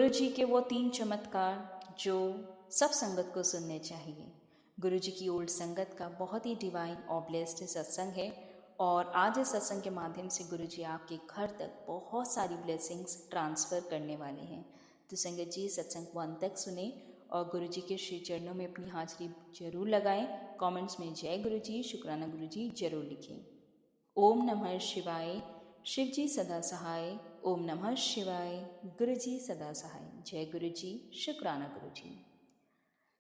गुरु जी के वो 3 चमत्कार जो सब संगत को सुनने चाहिए। गुरु जी की ओल्ड संगत का बहुत ही डिवाइन और ब्लेस्ड सत्संग है और आज इस सत्संग के माध्यम से गुरु जी आपके घर तक बहुत सारी ब्लेसिंग्स ट्रांसफ़र करने वाले हैं। तो संगत जी सत्संग को अंत तक सुने और गुरु जी के श्री चरणों में अपनी हाजिरी जरूर लगाएं। कमेंट्स में जय गुरु जी, शुक्राना गुरु जी जरूर लिखें। ओम नमः शिवाय। शिव जी सदा सहाय। ओम नमः शिवाय। गुरु जी सदा सहाय। जय गुरु जी, शुक्राना गुरु जी।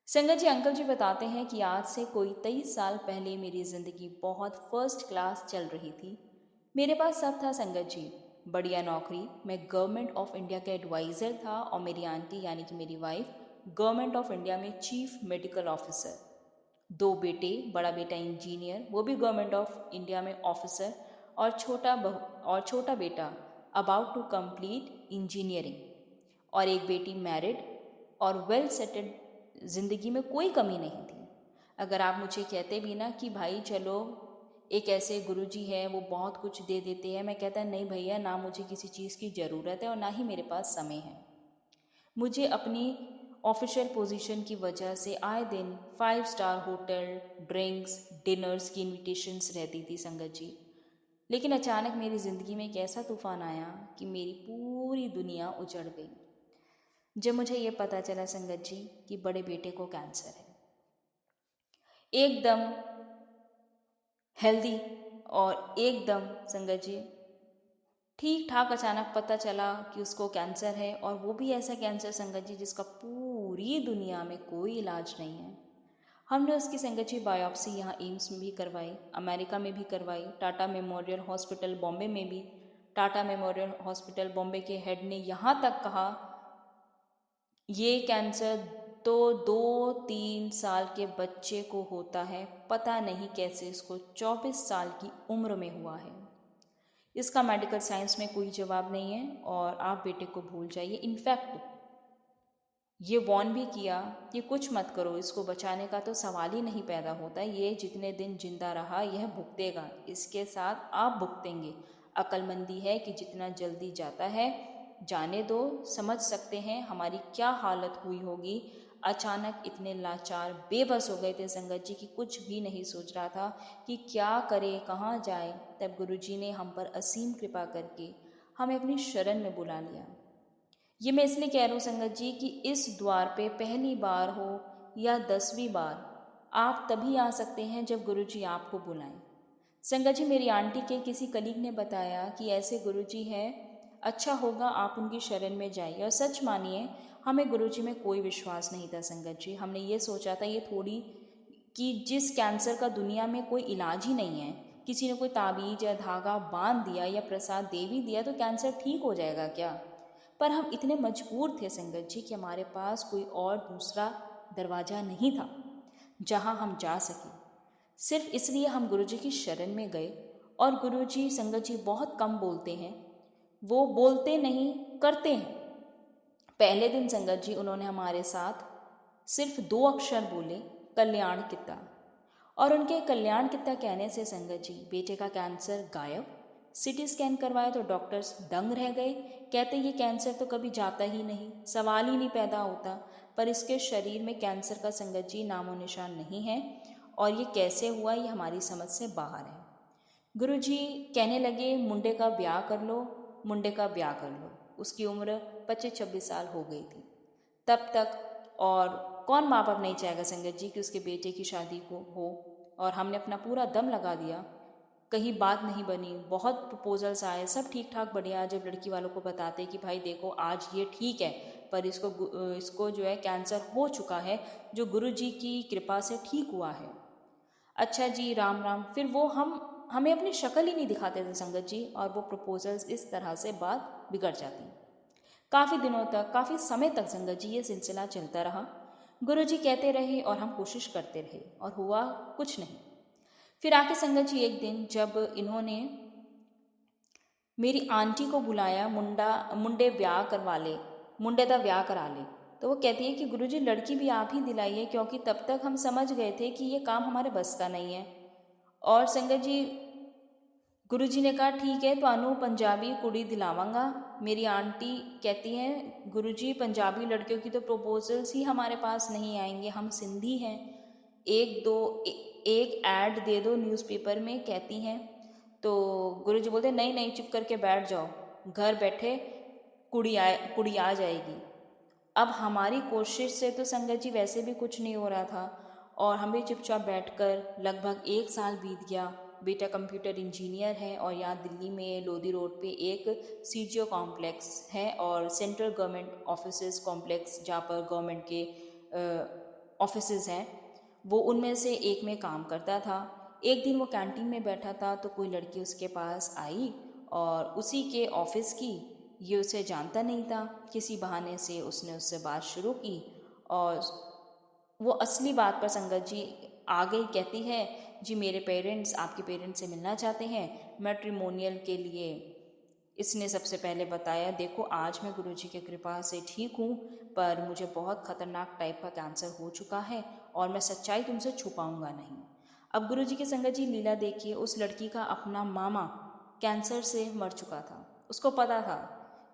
संगत जी, अंकल जी बताते हैं कि आज से कोई 23 साल पहले मेरी ज़िंदगी बहुत फर्स्ट क्लास चल रही थी। मेरे पास सब था संगत जी, बढ़िया नौकरी, मैं गवर्नमेंट ऑफ इंडिया का एडवाइज़र था और मेरी आंटी यानी कि मेरी वाइफ गवर्नमेंट ऑफ इंडिया में चीफ मेडिकल ऑफिसर। 2 बेटे, बड़ा बेटा इंजीनियर, वो भी गवर्नमेंट ऑफ इंडिया में ऑफिसर, और छोटा बेटा अबाउट टू कंप्लीट इंजीनियरिंग, और एक बेटी मैरिड और वेल सेटल्ड। ज़िंदगी में कोई कमी नहीं थी। अगर आप मुझे कहते भी ना कि भाई चलो एक ऐसे गुरुजी है वो बहुत कुछ दे देते हैं, मैं कहता नहीं भैया, ना मुझे किसी चीज़ की ज़रूरत है और ना ही मेरे पास समय है। मुझे अपनी ऑफिशियल पोजीशन की वजह से आए दिन 5 स्टार होटल, ड्रिंक्स, डिनर्स की इनविटेशंस रहती थी संगत जी। लेकिन अचानक मेरी ज़िंदगी में एक ऐसा तूफान आया कि मेरी पूरी दुनिया उजड़ गई जब मुझे ये पता चला संगत जी कि बड़े बेटे को कैंसर है। एकदम हेल्दी और एकदम संगत जी ठीक ठाक अचानक पता चला कि उसको कैंसर है, और वो भी ऐसा कैंसर संगत जी जिसका पूरी दुनिया में कोई इलाज नहीं है। हमने उसकी संगत जी बायोप्सी यहाँ एम्स में भी करवाई, अमेरिका में भी करवाई, टाटा मेमोरियल हॉस्पिटल बॉम्बे में भी। टाटा मेमोरियल हॉस्पिटल बॉम्बे के हेड ने यहाँ तक कहा ये कैंसर तो 2-3 साल के बच्चे को होता है, पता नहीं कैसे इसको 24 साल की उम्र में हुआ है। इसका मेडिकल साइंस में कोई जवाब नहीं है और आप बेटे को भूल जाइए। इनफैक्ट ये वॉर्न भी किया कि कुछ मत करो, इसको बचाने का तो सवाल ही नहीं पैदा होता, ये जितने दिन जिंदा रहा यह भुगतेगा, इसके साथ आप भुगतेंगे। अक्लमंदी है कि जितना जल्दी जाता है जाने दो, समझ सकते हैं हमारी क्या हालत हुई होगी। अचानक इतने लाचार बेबस हो गए थे संगत जी कि कुछ भी नहीं सोच रहा था कि क्या करे, कहाँ जाए। तब गुरुजी ने हम पर असीम कृपा करके हमें अपनी शरण में बुला लिया। ये मैं इसलिए कह रहा हूँ संगत जी कि इस द्वार पे पहली बार हो या 10वीं बार, आप तभी आ सकते हैं जब गुरुजी आपको बुलाएं। संगत जी, मेरी आंटी के किसी कलीग ने बताया कि ऐसे गुरुजी हैं, अच्छा होगा आप उनकी शरण में जाइए। और सच मानिए हमें गुरुजी में कोई विश्वास नहीं था संगत जी। हमने ये सोचा था ये थोड़ी कि जिस कैंसर का दुनिया में कोई इलाज ही नहीं है, किसी ने कोई ताबीज या धागा बांध दिया या प्रसाद दे भी दिया तो कैंसर ठीक हो जाएगा क्या। पर हम इतने मजबूर थे संगत जी कि हमारे पास कोई और दूसरा दरवाज़ा नहीं था जहां हम जा सके। सिर्फ इसलिए हम गुरुजी की शरण में गए। और गुरुजी संगत जी बहुत कम बोलते हैं, वो बोलते नहीं करते हैं। पहले दिन संगत जी उन्होंने हमारे साथ सिर्फ 2 अक्षर बोले, कल्याण किता। और उनके कल्याण किता कहने से संगत जी बेटे का कैंसर गायब। सिटी स्कैन करवाया तो डॉक्टर्स दंग रह गए, कहते ये कैंसर तो कभी जाता ही नहीं, सवाल ही नहीं पैदा होता। पर इसके शरीर में कैंसर का संगत जी नामो निशान नहीं है, और ये कैसे हुआ ये हमारी समझ से बाहर है। गुरुजी कहने लगे मुंडे का ब्याह कर लो, मुंडे का ब्याह कर लो। उसकी उम्र 25-26 साल हो गई थी तब तक, और कौन माँ बाप नहीं चाहेगा संगत जी कि उसके बेटे की शादी को हो। और हमने अपना पूरा दम लगा दिया, कहीं बात नहीं बनी। बहुत प्रपोजल्स आए, सब ठीक ठाक बढ़िया। जब लड़की वालों को बताते कि भाई देखो आज ये ठीक है पर इसको जो है कैंसर हो चुका है, जो गुरुजी की कृपा से ठीक हुआ है। अच्छा जी, राम राम। फिर वो हमें अपनी शक्ल ही नहीं दिखाते थे संगत जी, और वो प्रपोजल्स इस तरह से बात बिगड़ जाती। काफ़ी दिनों तक, काफ़ी समय तक संगत जी ये सिलसिला चलता रहा। गुरुजी कहते रहे और हम कोशिश करते रहे और हुआ कुछ नहीं। फिर आके संगत जी एक दिन जब इन्होंने मेरी आंटी को बुलाया, मुंडे ब्याह करवा ले, मुंडे दा ब्याह करा ले, तो वो कहती है कि गुरुजी लड़की भी आप ही दिलाइए, क्योंकि तब तक हम समझ गए थे कि ये काम हमारे बस का नहीं है। और संगत जी गुरुजी ने कहा ठीक है ਤੁਹਾਨੂੰ पंजाबी कुड़ी दिलावांगा। मेरी आंटी कहती हैं गुरुजी पंजाबी लड़कियों की तो प्रपोजल्स ही हमारे पास नहीं आएंगे, हम सिंधी हैं, एक ऐड दे दो न्यूज़पेपर में, कहती हैं। तो गुरुजी बोलते नहीं नहीं चुप करके बैठ जाओ, घर बैठे कुड़ी आ जाएगी। अब हमारी कोशिश से तो संगत जी वैसे भी कुछ नहीं हो रहा था और हम भी चुपचाप बैठकर लगभग 1 साल बीत गया। बेटा कंप्यूटर इंजीनियर है और यहाँ दिल्ली में लोधी रोड पे एक सीजीओ कॉम्प्लेक्स है और सेंट्रल गवर्नमेंट ऑफिसेज कॉम्प्लेक्स जहाँ पर गवर्नमेंट के ऑफिसेज हैं, वो उनमें से एक में काम करता था। एक दिन वो कैंटीन में बैठा था तो कोई लड़की उसके पास आई और उसी के ऑफिस की, ये उसे जानता नहीं था, किसी बहाने से उसने उससे बात शुरू की और वो असली बात पर संगत जी आ गई। कहती है जी मेरे पेरेंट्स आपके पेरेंट्स से मिलना चाहते हैं मैट्रिमोनियल के लिए। इसने सबसे पहले बताया देखो आज मैं गुरुजी की कृपा से ठीक हूँ, पर मुझे बहुत ख़तरनाक टाइप का कैंसर हो चुका है और मैं सच्चाई तुमसे छुपाऊंगा नहीं। अब गुरुजी की संगत जी लीला देखिए, उस लड़की का अपना मामा कैंसर से मर चुका था। उसको पता था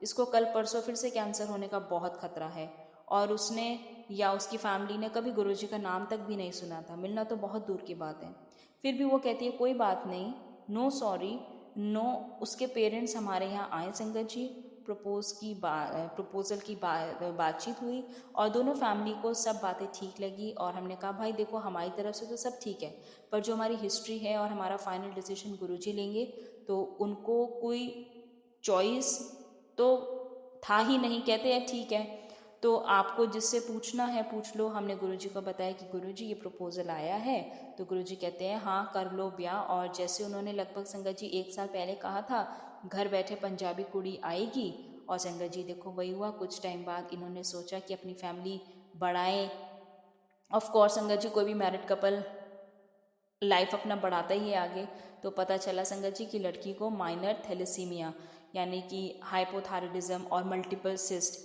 इसको कल परसों फिर से कैंसर होने का बहुत खतरा है और उसने या उसकी फैमिली ने कभी गुरुजी का नाम तक भी नहीं सुना था, मिलना तो बहुत दूर की बात है। फिर भी वो कहती है कोई बात नहीं, नो सॉरी नो। उसके पेरेंट्स हमारे यहाँ आए संगत जी, प्रपोज़ल की बातचीत हुई और दोनों फैमिली को सब बातें ठीक लगी और हमने कहा भाई देखो हमारी तरफ से तो सब ठीक है, पर जो हमारी हिस्ट्री है और हमारा फाइनल डिसीजन गुरुजी लेंगे, तो उनको कोई चॉइस तो था ही नहीं। कहते हैं ठीक है तो आपको जिससे पूछना है पूछ लो। हमने गुरुजी को बताया कि गुरुजी ये प्रपोज़ल आया है, तो गुरुजी कहते हैं हाँ कर लो ब्याह। और जैसे उन्होंने लगभग संगत जी 1 साल पहले कहा था घर बैठे पंजाबी कुड़ी आएगी, और संगत जी देखो वही हुआ। कुछ टाइम बाद इन्होंने सोचा कि अपनी फैमिली बढ़ाएं। ऑफ कोर्स संगत जी कोई भी मैरिड कपल लाइफ अपना बढ़ाता ही है आगे। तो पता चला संगत जी की लड़की को माइनर थैलेसीमिया यानी कि हाइपोथायराइडिज्म और मल्टीपल सिस्ट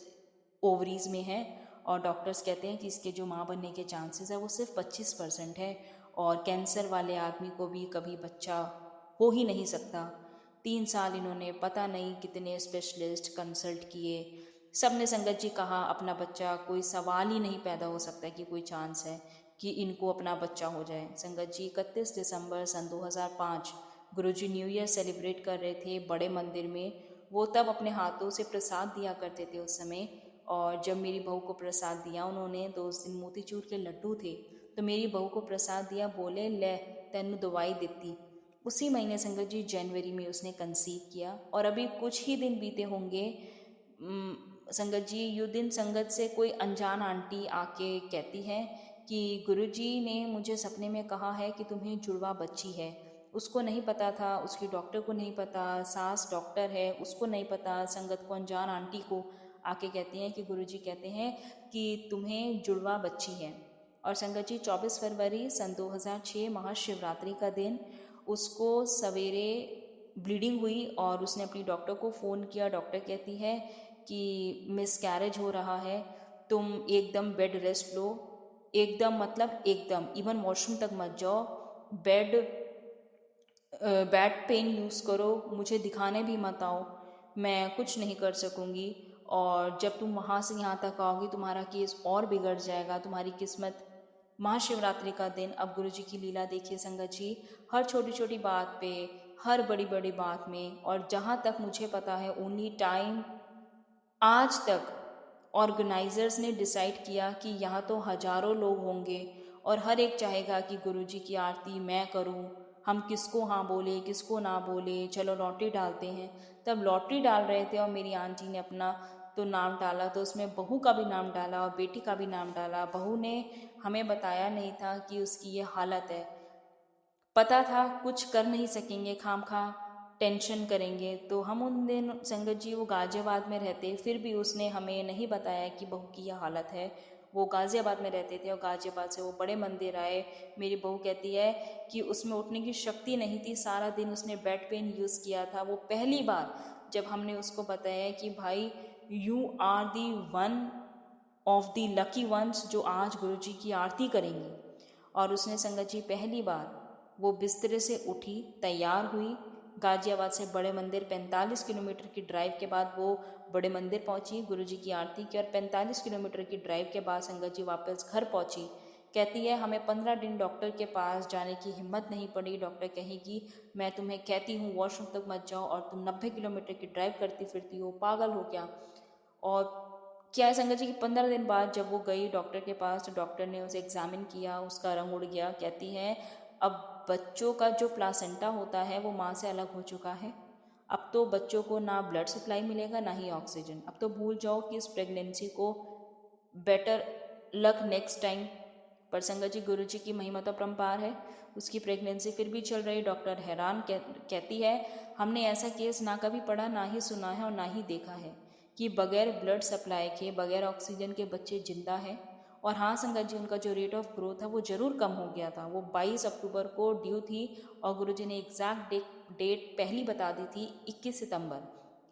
ओवरीज में है और डॉक्टर्स कहते हैं कि इसके जो माँ बनने के चांसेस है वो सिर्फ 25% है और कैंसर वाले आदमी को भी कभी बच्चा हो ही नहीं सकता। 3 साल इन्होंने पता नहीं कितने स्पेशलिस्ट कंसल्ट किए, सब ने संगत जी कहा अपना बच्चा, कोई सवाल ही नहीं पैदा हो सकता कि कोई चांस है कि इनको अपना बच्चा हो जाए। संगत जी 31 दिसंबर सन 2005 गुरुजी न्यू ईयर सेलिब्रेट कर रहे थे बड़े मंदिर में। वो तब अपने हाथों से प्रसाद दिया करते थे उस समय, और जब मेरी बहू को प्रसाद दिया उन्होंने, तो उस दिन मोतीचूर के लड्डू थे, तो मेरी बहू को प्रसाद दिया, बोले ले तेनू दवाई देती। उसी महीने संगत जी जनवरी में उसने कंसीव किया और अभी कुछ ही दिन बीते होंगे संगत जी यू दिन संगत से कोई अनजान आंटी आके कहती है कि गुरुजी ने मुझे सपने में कहा है कि तुम्हें जुड़वा बच्ची है। उसको नहीं पता था, उसकी डॉक्टर को नहीं पता, सास डॉक्टर है उसको नहीं पता, संगत को अनजान आंटी को आके कहती हैं कि गुरुजी कहते हैं कि तुम्हें जुड़वा बच्ची है। और संगत जी 24 फरवरी सन 2006 महाशिवरात्रि का दिन उसको सवेरे ब्लीडिंग हुई और उसने अपनी डॉक्टर को फ़ोन किया। डॉक्टर कहती है कि मिसकैरेज हो रहा है, तुम एकदम बेड रेस्ट लो, एकदम मतलब एकदम, इवन वॉशरूम तक मत जाओ, बैड पेन यूज़ करो, मुझे दिखाने भी मत आओ, मैं कुछ नहीं कर सकूँगी और जब तुम वहाँ से यहाँ तक आओगी तुम्हारा केस और बिगड़ जाएगा, तुम्हारी किस्मत। महाशिवरात्रि का दिन, अब गुरुजी की लीला देखिए संगत जी, हर छोटी छोटी बात पे, हर बड़ी बड़ी बात में, और जहाँ तक मुझे पता है ओनली टाइम आज तक ऑर्गेनाइजर्स ने डिसाइड किया कि यहाँ तो हजारों लोग होंगे और हर एक चाहेगा कि गुरुजी की आरती मैं करूँ, हम किसको हाँ बोले किसको ना बोले, चलो लॉटरी डालते हैं। तब लॉटरी डाल रहे थे और मेरी आंटी ने अपना तो नाम डाला, तो उसमें बहू का भी नाम डाला और बेटी का भी नाम डाला। बहू ने हमें बताया नहीं था कि उसकी ये हालत है, पता था कुछ कर नहीं सकेंगे, खाम खा टेंशन करेंगे। तो हम उन दिन संगत जी वो गाज़ियाबाद में रहते, फिर भी उसने हमें नहीं बताया कि बहू की यह हालत है। वो गाज़ियाबाद में रहते थे और गाज़ियाबाद से वो बड़े मंदिर आए। मेरी बहू कहती है कि उसमें उठने की शक्ति नहीं थी, सारा दिन उसने बेड पेन यूज़ किया था। वो पहली बार जब हमने उसको बताया कि भाई you are the one of the lucky ones जो आज गुरुजी की आरती करेंगी, और उसने संगत जी पहली बार वो बिस्तरे से उठी, तैयार हुई, गाजियाबाद से बड़े मंदिर 45 किलोमीटर की ड्राइव के बाद वो बड़े मंदिर पहुंची, गुरुजी की आरती की और 45 किलोमीटर की ड्राइव के बाद संगत जी वापस घर पहुंची। कहती है हमें 15 दिन डॉक्टर के पास जाने की हिम्मत नहीं पड़ी। डॉक्टर कहेगी मैं तुम्हें कहती हूँ वॉशरूम तक मत जाओ और तुम 90 किलोमीटर की ड्राइव करती फिरती हो, पागल हो क्या। और क्या है संगत जी कि 15 दिन बाद जब वो गई डॉक्टर के पास तो डॉक्टर ने उसे एग्जामिन किया, उसका रंग उड़ गया। कहती है अब बच्चों का जो प्लासेंटा होता है वो माँ से अलग हो चुका है। अब तो बच्चों को ना ब्लड सप्लाई मिलेगा ना ही ऑक्सीजन। अब तो भूल जाओ कि इस प्रेगनेंसी को, बेटर लक नेक्स्ट टाइम। पर संगत जी गुरु जी की महिमा तो अपरंपार है, उसकी प्रेगनेंसी फिर भी चल रही। डॉक्टर हैरान कहती है हमने ऐसा केस ना कभी पढ़ा, ना ही सुना है और ना ही देखा है कि बगैर ब्लड सप्लाई के, बगैर ऑक्सीजन के बच्चे जिंदा हैं। और हाँ संगत जी उनका जो रेट ऑफ ग्रोथ है वो ज़रूर कम हो गया था। वो 22 अक्टूबर को ड्यू थी और गुरुजी ने एग्जैक्ट डेट पहली बता दी थी 21 सितंबर,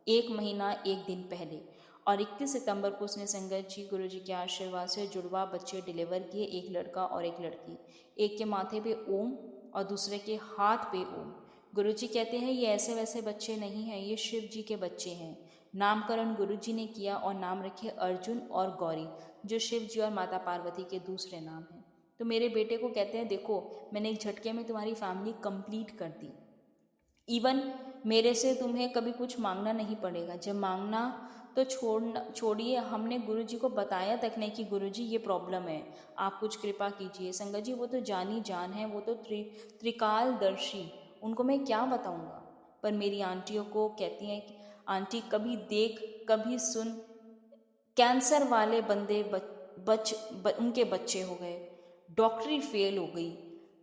एक महीना एक दिन पहले। और 21 सितंबर को उसने संगत जी गुरुजी के आशीर्वाद से जुड़वा बच्चे डिलीवर किए, एक लड़का और एक लड़की। एक के माथे पे ओम और दूसरे के हाथ पे ओम। गुरुजी कहते हैं ये ऐसे वैसे बच्चे नहीं हैं, ये शिव जी के बच्चे हैं। नामकरण गुरुजी ने किया और नाम रखे अर्जुन और गौरी, जो शिव जी और माता पार्वती के दूसरे नाम हैं। तो मेरे बेटे को कहते हैं देखो मैंने एक झटके में तुम्हारी फैमिली कंप्लीट कर दी। इवन मेरे से तुम्हें कभी कुछ मांगना नहीं पड़ेगा। जब मांगना तो छोड़िए, हमने गुरुजी को बताया तक नहीं कि गुरुजी ये प्रॉब्लम है, आप कुछ कृपा कीजिए। संगत जी वो तो जानी जान है, वो तो त्रिकालदर्शी, उनको मैं क्या बताऊंगा। पर मेरी आंटियों को कहती हैं कि आंटी कभी देख कभी सुन, कैंसर वाले बंदे उनके बच्चे हो गए, डॉक्टरी फेल हो गई।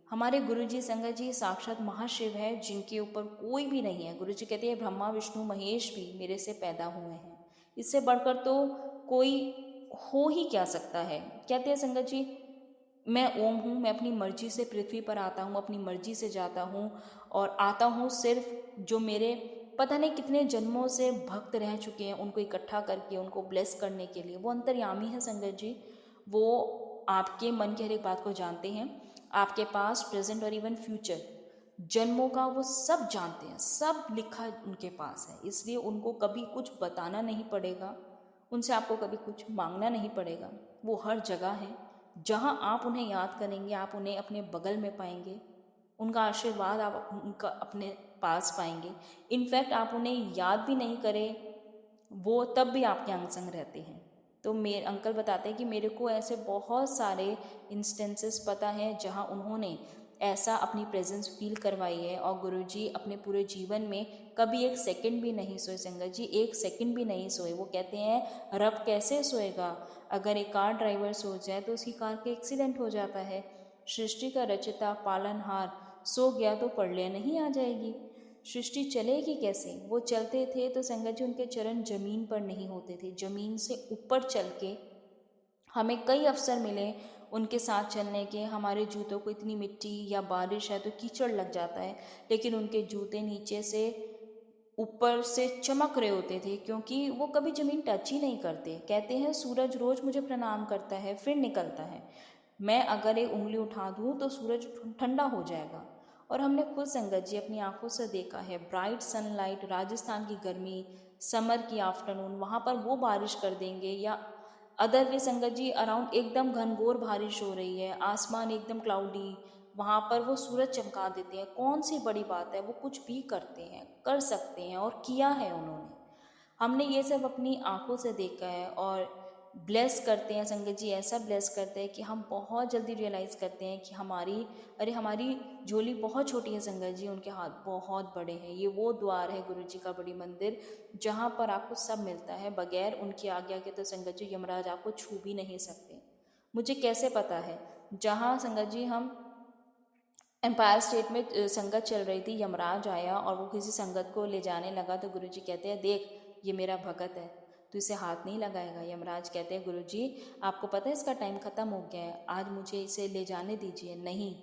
हमारे गुरुजी संगत जी साक्षात महाशिव है जिनके ऊपर कोई भी नहीं है। गुरुजी कहते हैं ब्रह्मा विष्णु महेश भी मेरे से पैदा हुए हैं, इससे बढ़कर तो कोई हो ही क्या सकता है। कहते हैं संगत जी मैं ओम हूँ, मैं अपनी मर्जी से पृथ्वी पर आता हूँ, अपनी मर्जी से जाता हूँ और आता हूँ सिर्फ जो मेरे पता नहीं कितने जन्मों से भक्त रह चुके हैं उनको इकट्ठा करके उनको ब्लेस करने के लिए। वो अंतर्यामी है संगत जी, वो आपके मन की हर एक बात को जानते हैं। आपके पास प्रेजेंट और इवन फ्यूचर जन्मों का वो सब जानते हैं, सब लिखा उनके पास है। इसलिए उनको कभी कुछ बताना नहीं पड़ेगा, उनसे आपको कभी कुछ मांगना नहीं पड़ेगा। वो हर जगह है, जहाँ आप उन्हें याद करेंगे आप उन्हें अपने बगल में पाएंगे, उनका आशीर्वाद आप उनका अपने पास पाएंगे। इनफैक्ट आप उन्हें याद भी नहीं करें वो तब भी आपके अंग संग रहते हैं। तो मेरे अंकल बताते हैं कि मेरे को ऐसे बहुत सारे इंस्टेंसेस पता है जहाँ उन्होंने ऐसा अपनी प्रेजेंस फील करवाई है। और गुरुजी अपने पूरे जीवन में कभी एक सेकंड भी नहीं सोए संगत जी, एक सेकंड भी नहीं सोए। वो कहते हैं रब कैसे सोएगा, अगर एक कार ड्राइवर सो जाए तो उसकी कार का एक्सीडेंट हो जाता है। सृष्टि का रचता पालनहार सो गया तो प्रलय नहीं आ जाएगी, सृष्टि चलेगी कैसे। वो चलते थे तो संगत जी उनके चरण जमीन पर नहीं होते थे, जमीन से ऊपर चल के हमें कई अवसर मिले उनके साथ चलने के। हमारे जूतों को इतनी मिट्टी या बारिश है तो कीचड़ लग जाता है, लेकिन उनके जूते नीचे से ऊपर से चमक रहे होते थे क्योंकि वो कभी ज़मीन टच ही नहीं करते। कहते हैं सूरज रोज़ मुझे प्रणाम करता है फिर निकलता है, मैं अगर एक उंगली उठा दूँ तो सूरज ठंडा हो जाएगा। और हमने खुद संगत जी अपनी आंखों से देखा है, ब्राइट सनलाइट, राजस्थान की गर्मी, समर की आफ्टरनून, वहाँ पर वो बारिश कर देंगे। या अदर वे संगत जी अराउंड एकदम घनघोर बारिश हो रही है, आसमान एकदम क्लाउडी, वहाँ पर वो सूरज चमका देते हैं। कौन सी बड़ी बात है, वो कुछ भी करते हैं, कर सकते हैं और किया है उन्होंने। हमने ये सब अपनी आंखों से देखा है और ब्लेस करते हैं संगत जी, ऐसा ब्लेस करते हैं कि हम बहुत जल्दी रियलाइज़ करते हैं कि हमारी झोली बहुत छोटी है संगत जी, उनके हाथ बहुत बड़े हैं। ये वो द्वार है गुरु जी का, बड़ी मंदिर, जहाँ पर आपको सब मिलता है। बगैर उनकी आज्ञा के तो संगत जी यमराज आपको छू भी नहीं सकते। मुझे कैसे पता है, जहाँ संगत जी हम एम्पायर स्टेट में संगत चल रही थी, यमराज आया और वो किसी संगत को ले जाने लगा तो गुरुजी कहते हैं देख ये मेरा भगत है, तो इसे हाथ नहीं लगाएगा। यमराज कहते हैं गुरुजी आपको पता है इसका टाइम ख़त्म हो गया है, आज मुझे इसे ले जाने दीजिए। नहीं,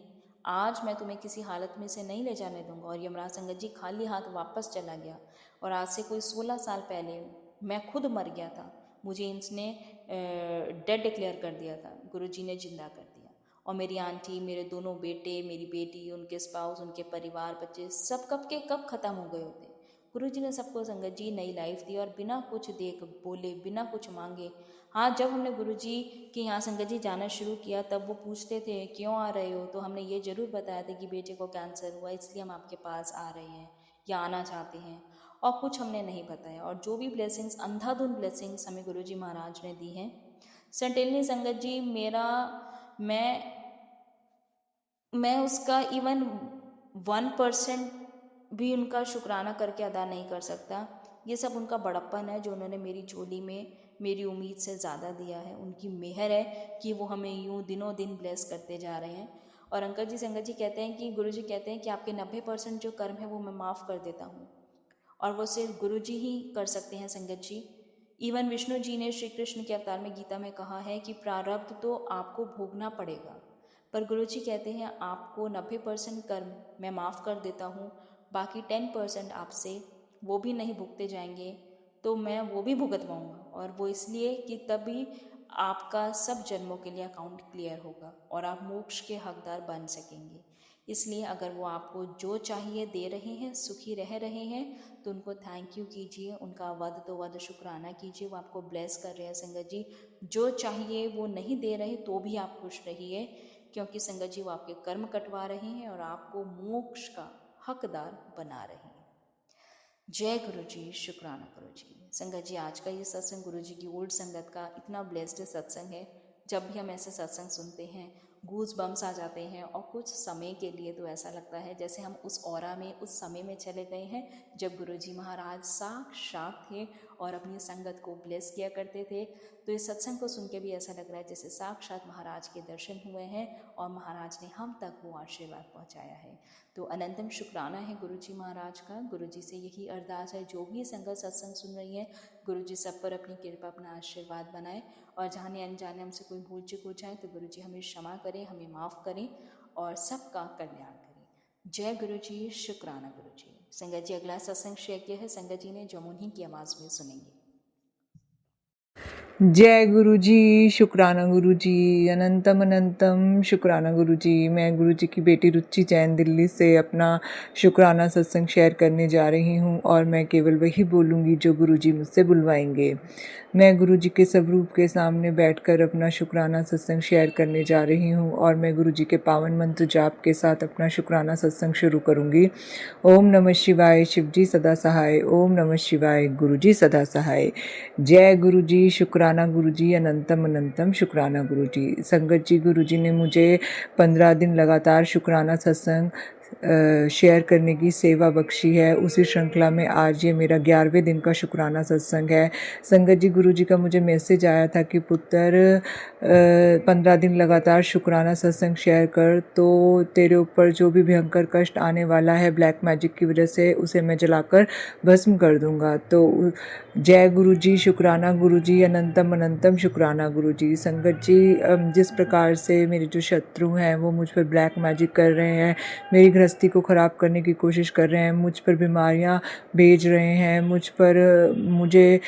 आज मैं तुम्हें किसी हालत में इसे नहीं ले जाने दूंगा। और यमराज संगत जी खाली हाथ वापस चला गया। और आज से कोई 16 साल पहले मैं खुद मर गया था, मुझे इसने डेड डिक्लेयर कर दिया था, गुरुजी ने जिंदा कर दिया। और मेरी आंटी, मेरे दोनों बेटे, मेरी बेटी, उनके स्पाउस, उनके परिवार, बच्चे सब कब के कब ख़त्म हो गए होते। गुरुजी ने सबको संगत जी नई लाइफ दी और बिना कुछ देख बोले, बिना कुछ मांगे। हाँ, जब हमने गुरुजी के यहाँ संगत जी जाना शुरू किया तब वो पूछते थे क्यों आ रहे हो, तो हमने ये ज़रूर बताया था कि बेटे को कैंसर हुआ इसलिए हम आपके पास आ रहे हैं या आना चाहते हैं, और कुछ हमने नहीं बताया। और जो भी ब्लेसिंग्स, अंधाधुंध ब्लेसिंग्स हमें गुरुजी महाराज ने दी हैं, सर्टेनली संगत जी मैं उसका इवन 1% भी उनका शुक्राना करके अदा नहीं कर सकता। ये सब उनका बड़प्पन है जो उन्होंने मेरी झोली में मेरी उम्मीद से ज़्यादा दिया है। उनकी मेहर है कि वो हमें यूँ दिनों दिन ब्लेस करते जा रहे हैं। और अंकल जी, संगत जी कहते हैं कि गुरुजी कहते हैं कि आपके 90% जो कर्म है वो मैं माफ़ कर देता हूँ, और वो सिर्फ गुरुजी ही कर सकते हैं संगत जी। इवन विष्णु जी ने श्री कृष्ण के अवतार में गीता में कहा है कि प्रारब्ध तो आपको भोगना पड़ेगा, पर गुरुजी कहते हैं आपको 90% कर्म मैं माफ़ कर देता हूँ, बाकी 10% आपसे वो भी नहीं भुगते जाएंगे, तो मैं वो भी भुगतवाऊँगा। और वो इसलिए कि तभी आपका सब जन्मों के लिए अकाउंट क्लियर होगा और आप मोक्ष के हकदार बन सकेंगे। इसलिए अगर वो आपको जो चाहिए दे रहे हैं, सुखी रह रहे हैं, तो उनको थैंक यू कीजिए, उनका वध तो वध शुक्राना कीजिए। वो आपको ब्लेस कर रहे हैं संगत जी, जो चाहिए वो नहीं दे रहे तो भी आप खुश रहिए, क्योंकि संगत जी वो आपके कर्म कटवा रहे हैं और आपको मोक्ष का हकदार बना रहे हैं। जय गुरु जी, शुक्राना गुरु जी। संगत जी, आज का ये सत्संग गुरु जी की ओल्ड संगत का इतना ब्लेस्ड सत्संग है। जब भी हम ऐसे सत्संग सुनते हैं गूज बम्स आ जाते हैं, और कुछ समय के लिए तो ऐसा लगता है जैसे हम उस ऑरा में, उस समय में चले गए हैं जब गुरु जी महाराज साक्षात थे और अपनी संगत को ब्लेस किया करते थे। तो इस सत्संग को सुन के भी ऐसा लग रहा है जैसे साक्षात महाराज के दर्शन हुए हैं और महाराज ने हम तक वो आशीर्वाद पहुंचाया है। तो अनंतम शुक्राना है गुरु जी महाराज का। गुरु जी से यही अरदास है, जो भी संगत सत्संग सुन रही है, गुरु जी सब पर अपनी कृपा, अपना आशीर्वाद बनाए, और जाने अनजाने हमसे कोई भूल चूक हो जाए तो गुरु जी हमें क्षमा करें, हमें माफ़ करें और सबका कल्याण करें। जय गुरु जी, शुक्राना गुरु जी। संगत जी, अगला सत्संग शेयर किया है संगत जी ने, जो हम उन्हीं की आवाज़ में सुनेंगे। जय गुरु जी, शुक्राना गुरु जी, अनंतम अनंतम शुक्राना गुरु जी। मैं गुरु जी की बेटी रुचि जैन दिल्ली से अपना शुक्राना सत्संग शेयर करने जा रही हूँ, और मैं केवल वही बोलूँगी जो गुरु जी मुझसे बुलवाएंगे। मैं गुरु जी के स्वरूप के सामने बैठकर अपना शुक्राना सत्संग शेयर करने जा रही हूँ, और मैं गुरु जी के पावन मंत्र जाप के साथ अपना शुक्राना सत्संग शुरू करूँगी। ओम नमः शिवाय, शिव जी सदा सहाय। ओम नमः शिवाय, गुरु जी सदा सहाय। जय गुरु जी, शुक्राना गुरु जी, अनंतम अनंतम शुक्राना गुरु जी। संगत जी, गुरु जी ने मुझे 15 दिन लगातार शुक्राना सत्संग शेयर करने की सेवा बख्शी है। उसी श्रृंखला में आज ये मेरा 11वें दिन का शुक्राना सत्संग है। संगत जी, गुरु जी का मुझे मैसेज आया था कि पुत्र 15 दिन लगातार शुक्राना सत्संग शेयर कर, तो तेरे ऊपर जो भी भयंकर कष्ट आने वाला है ब्लैक मैजिक की वजह से, उसे मैं जलाकर भस्म कर दूंगा। तो जय गुरु जी, शुक्राना गुरु जी, अनंतम अनंतम शुक्राना गुरु जी। संगत जी, जिस प्रकार से मेरे जो शत्रु हैं वो मुझ पर ब्लैक मैजिक कर रहे हैं, मेरी गृहस्थी को ख़राब करने की कोशिश कर रहे हैं, मुझ पर बीमारियां भेज रहे हैं, मुझे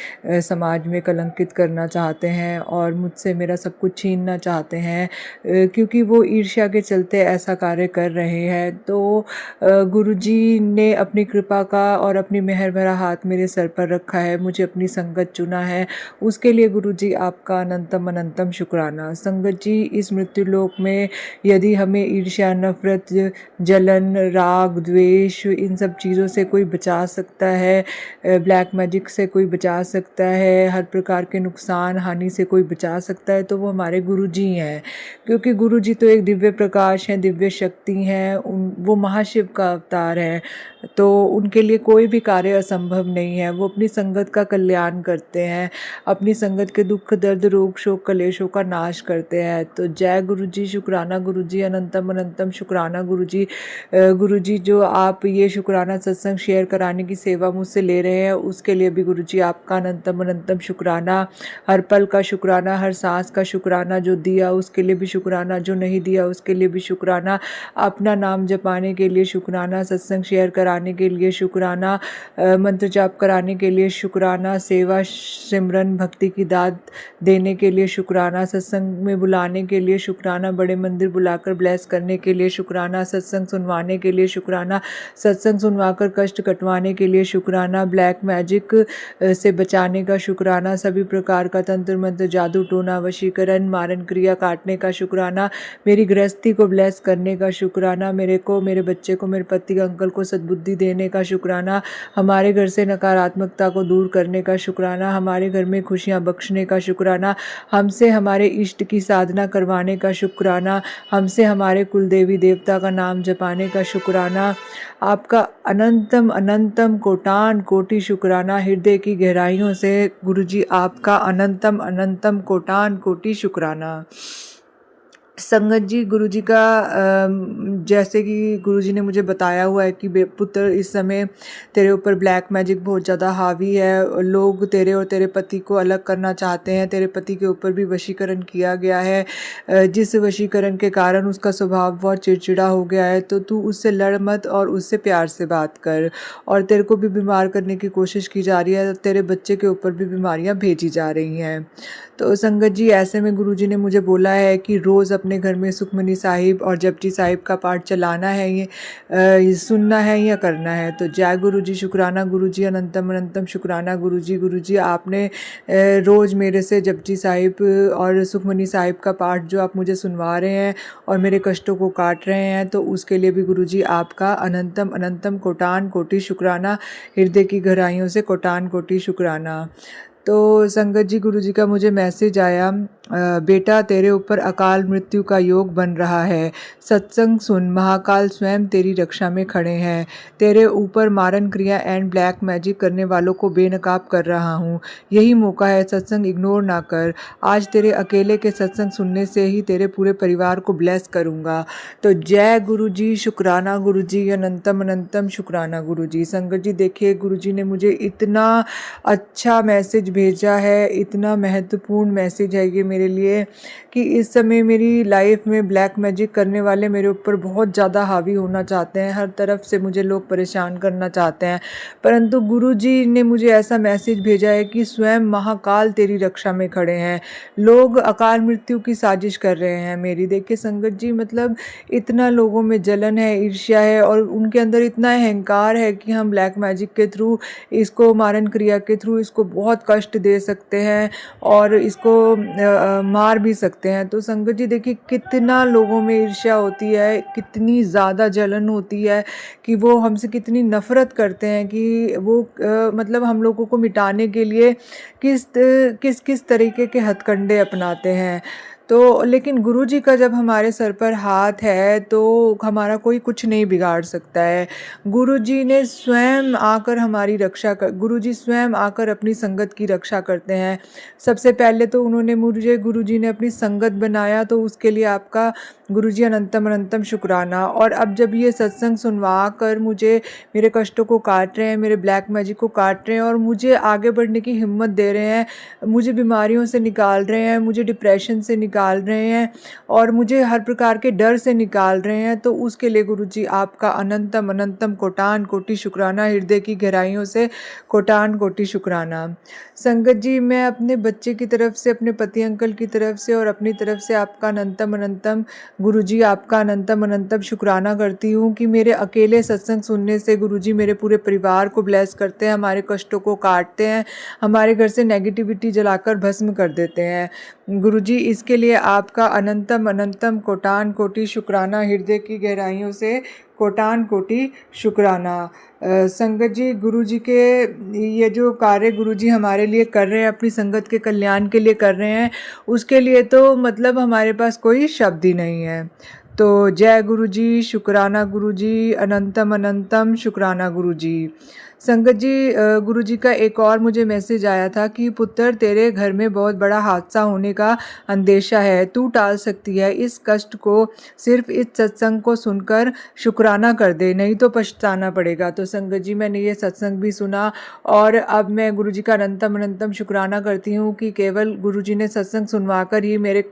समाज में कलंकित करना चाहते हैं और मुझसे मेरा सब कुछ छीनना चाहते हैं, क्योंकि वो ईर्ष्या के चलते ऐसा कार्य कर रहे हैं। तो गुरु जी ने अपनी कृपा का और अपनी मेहर भरा हाथ मेरे सर पर रखा है, मुझे अपनी संगत चुना है, उसके लिए गुरु जी आपका अनंतम अनंतम शुक्राना। संगत जी, इस मृत्यु लोक में यदि हमें ईर्ष्या, नफरत, जलन, राग, द्वेष, इन सब चीज़ों से कोई बचा सकता है, ब्लैक मैजिक से कोई बचा सकता है, हर प्रकार के नुकसान हानि से कोई बचा सकता है, तो वो हमारे गुरु जी हैं। क्योंकि गुरु जी तो एक दिव्य प्रकाश हैं, दिव्य शक्ति हैं, वो महाशिव का अवतार हैं, तो उनके लिए कोई भी कार्य असंभव नहीं है। वो अपनी संगत का कल्याण करते हैं, अपनी संगत के दुख, दर्द, रोग, शोक, कलेशों का नाश करते हैं। तो जय गुरु जी, शुक्राना गुरु जी, अनंतम अनंतम शुक्राना गुरु जी। गुरु जी, जो आप ये शुक्राना सत्संग शेयर कराने की सेवा मुझसे ले रहे हैं, उसके लिए भी गुरु जी आपका अनंतम अनंतम शुक्राना। हर पल का शुक्राना, हर सांस का शुक्राना, जो दिया उसके लिए भी शुक्राना, जो नहीं दिया उसके लिए भी शुक्राना, अपना नाम जपाने के लिए शुक्राना, सत्संग शेयर कराने कराने के लिए शुक्राना, मंत्र जाप कराने के लिए शुक्राना, सेवा सिमरन भक्ति की दात देने के लिए शुक्राना, सत्संग में बुलाने के लिए शुक्राना, बड़े मंदिर बुलाकर ब्लेस करने के लिए शुक्राना, सत्संग सुनवाने के लिए शुक्राना, सत्संग सुनवाकर कष्ट कटवाने के लिए शुक्राना, ब्लैक मैजिक से बचाने का शुक्राना, सभी प्रकार का तंत्र मंत्र जादू टोना वशीकरण मारन क्रिया काटने का शुक्राना, मेरी गृहस्थी को ब्लेस करने का शुक्राना, मेरे को, मेरे बच्चे को, मेरे पति अंकल को सद्बुद्धि देने का शुक्राना, हमारे घर से नकारात्मकता को दूर करने का शुक्राना, हमारे घर में खुशियाँ बख्शने का शुक्राना, हमसे हमारे इष्ट की साधना करवाने का शुक्राना, हमसे हमारे कुल देवी देवता का नाम जपाने का शुक्राना, आपका अनंतम अनंतम कोटान कोटि शुक्राना, हृदय की गहराइयों से गुरुजी आपका अनंतम अनंतम कोटान कोटि शुक्राना। संगत जी, गुरुजी का जैसे कि गुरुजी ने मुझे बताया हुआ है कि पुत्र इस समय तेरे ऊपर ब्लैक मैजिक बहुत ज़्यादा हावी है, लोग तेरे और तेरे पति को अलग करना चाहते हैं, तेरे पति के ऊपर भी वशीकरण किया गया है, जिस वशीकरण के कारण उसका स्वभाव बहुत चिड़चिड़ा हो गया है, तो तू उससे लड़ मत और उससे प्यार से बात कर, और तेरे को भी बीमार करने की कोशिश की जा रही है, तेरे बच्चे के ऊपर भी बीमारियां भेजी जा रही हैं। तो संगत जी, ऐसे में गुरुजी ने मुझे बोला है कि रोज़ अपने घर में सुखमनी साहिब और जपजी साहिब का पाठ चलाना है, ये सुनना है या करना है। तो जय गुरुजी, शुक्राना गुरुजी, अनंतम अनंतम शुक्राना गुरुजी। गुरुजी, आपने रोज़ मेरे से जपजी साहिब और सुखमनी साहिब का पाठ जो आप मुझे सुनवा रहे हैं और मेरे कष्टों को काट रहे हैं, तो उसके लिए भी गुरुजी आपका अनंतम अनंतम कोटान कोटि शुक्राना, हृदय की गहराइयों से कोटान कोटि शुक्राना। तो संगत जी, गुरुजी का मुझे मैसेज आया, बेटा तेरे ऊपर अकाल मृत्यु का योग बन रहा है, सत्संग सुन, महाकाल स्वयं तेरी रक्षा में खड़े हैं, तेरे ऊपर मारन क्रिया एंड ब्लैक मैजिक करने वालों को बेनकाब कर रहा हूँ, यही मौका है, सत्संग इग्नोर ना कर, आज तेरे अकेले के सत्संग सुनने से ही तेरे पूरे परिवार को ब्लेस करूँगा। तो जय गुरुजी, शुक्राना गुरुजी, अनंतम अनंतम शुक्राना गुरुजी। संगत जी, देखिए गुरुजी ने मुझे इतना अच्छा मैसेज भेजा है, इतना महत्वपूर्ण मैसेज है ये मेरे लिए कि इस समय मेरी लाइफ में ब्लैक मैजिक करने वाले मेरे ऊपर बहुत ज़्यादा हावी होना चाहते हैं, हर तरफ से मुझे लोग परेशान करना चाहते हैं, परंतु गुरुजी ने मुझे ऐसा मैसेज भेजा है कि स्वयं महाकाल तेरी रक्षा में खड़े हैं, लोग अकाल मृत्यु की साजिश कर रहे हैं मेरी। देखिए संगत जी, मतलब इतना लोगों में जलन है, ईर्ष्या है और उनके अंदर इतना अहंकार है कि हम ब्लैक मैजिक के थ्रू, इसको मारन क्रिया के थ्रू इसको बहुत कष्ट दे सकते हैं और इसको मार भी सकते हैं। तो संगत जी, देखिए कितना लोगों में ईर्ष्या होती है, कितनी ज़्यादा जलन होती है कि वो हमसे कितनी नफ़रत करते हैं कि वो मतलब हम लोगों को मिटाने के लिए किस किस किस तरीके के हथकंडे अपनाते हैं। तो लेकिन गुरुजी का जब हमारे सर पर हाथ है तो हमारा कोई कुछ नहीं बिगाड़ सकता है। गुरुजी ने स्वयं आकर हमारी रक्षा कर, गुरुजी स्वयं आकर अपनी संगत की रक्षा करते हैं। सबसे पहले तो उन्होंने मुझे, गुरुजी ने अपनी संगत बनाया, तो उसके लिए आपका गुरुजी अनंतम अनंतम शुक्राना। और अब जब ये सत्संग सुनवा कर मुझे मेरे कष्टों को काट रहे हैं, मेरे ब्लैक मैजिक को काट रहे हैं और मुझे आगे बढ़ने की हिम्मत दे रहे हैं, मुझे बीमारियों से निकाल रहे हैं, मुझे डिप्रेशन से निकाल रहे हैं और मुझे हर प्रकार के डर से निकाल रहे हैं, तो उसके लिए गुरुजी आपका अनंतम अनंतम कोटान कोटि शुक्राना, हृदय की गहराइयों से कोटान कोटि शुक्राना। संगत जी, मैं अपने बच्चे की तरफ से, अपने पति अंकल की तरफ से और अपनी तरफ से आपका अनंतम अनंतम गुरुजी, आपका अनंतम अनंतम शुक्राना करती हूँ कि मेरे अकेले सत्संग सुनने से गुरुजी मेरे पूरे परिवार को ब्लेस करते हैं, हमारे कष्टों को काटते हैं, हमारे घर से नेगेटिविटी जलाकर भस्म कर देते हैं। गुरुजी, इसके लिए आपका अनंतम अनंतम कोटान कोटि शुक्राना, हृदय की गहराइयों से कोटान कोटि शुक्राना। संगत जी, गुरुजी के ये जो कार्य गुरुजी हमारे लिए कर रहे हैं, अपनी संगत के कल्याण के लिए कर रहे हैं, उसके लिए तो मतलब हमारे पास कोई शब्द ही नहीं है। तो जय गुरुजी, शुक्राना गुरुजी, अनंतम अनंतम शुक्राना गुरुजी। संगत जी, गुरु जी का एक और मुझे मैसेज आया था कि पुत्र, तेरे घर में बहुत बड़ा हादसा होने का अंदेशा है, तू टाल सकती है इस कष्ट को, सिर्फ इस सत्संग को सुनकर शुक्राना कर दे, नहीं तो पछताना पड़ेगा। तो संगत जी, मैंने ये सत्संग भी सुना और अब मैं गुरु जी का अनंतम अनंतम शुक्राना करती हूँ कि केवल गुरु जी ने सत्संग सुनवाकर ही मेरे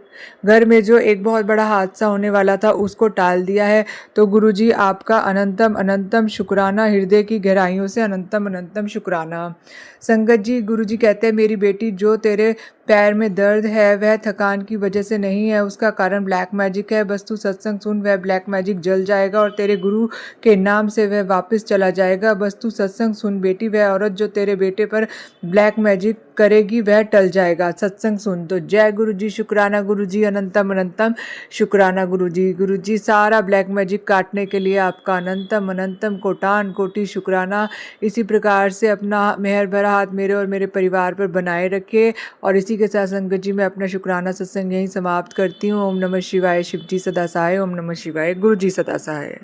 घर में जो एक बहुत बड़ा हादसा होने वाला था उसको टाल दिया है। तो गुरु जी, आपका अनंतम अनंतम शुक्राना, हृदय की गहराइयों से अनंतम अनंतम शुक्राना। संगत जी, गुरु जी कहते हैं, मेरी बेटी, जो तेरे पैर में दर्द है वह थकान की वजह से नहीं है, उसका कारण ब्लैक मैजिक है। बस तू सत्संग सुन, वह ब्लैक मैजिक जल जाएगा और तेरे गुरु के नाम से वह वापस चला जाएगा। बस तू सत्संग सुन बेटी, वह औरत जो तेरे बेटे पर ब्लैक मैजिक करेगी वह टल जाएगा। सत्संग सुन। तो जय गुरु जी, शुक्राना गुरु जी, अनंतम अनंतम शुक्राना गुरु जी। गुरु जी, सारा ब्लैक मैजिक काटने के लिए आपका अनंतम अनंतम कोटान कोटि शुक्राना। इसी प्रकार से अपना मेहर भरा हाथ मेरे और मेरे परिवार पर बनाए रखे। और इसी के साथ संगत जी, मैं अपना शुक्राना सत्संग यहीं समाप्त करती हूँ। ओम नमः शिवाय। शिव जी सदा सहाय। ओम नमः शिवाय। गुरु जी सदा सहाय।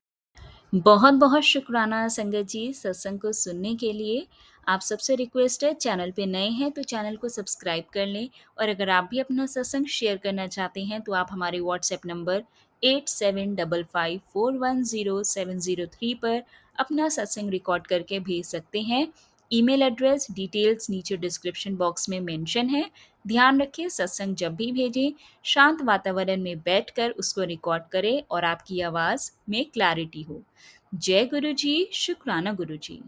बहुत बहुत शुक्राना संगत जी सत्संग को सुनने के लिए। आप सबसे रिक्वेस्ट है, चैनल पे नए हैं तो चैनल को सब्सक्राइब कर लें, और अगर आप भी अपना सत्संग शेयर करना चाहते हैं तो आप हमारे व्हाट्सएप नंबर 8755410703 पर अपना सत्संग रिकॉर्ड करके भेज सकते हैं। ईमेल एड्रेस डिटेल्स नीचे डिस्क्रिप्शन बॉक्स में मेंशन है। ध्यान रखें, सत्संग जब भी भेजें शांत वातावरण में बैठकर उसको रिकॉर्ड करें और आपकी आवाज़ में क्लैरिटी हो। जय गुरु जी, शुक्राना गुरु जी।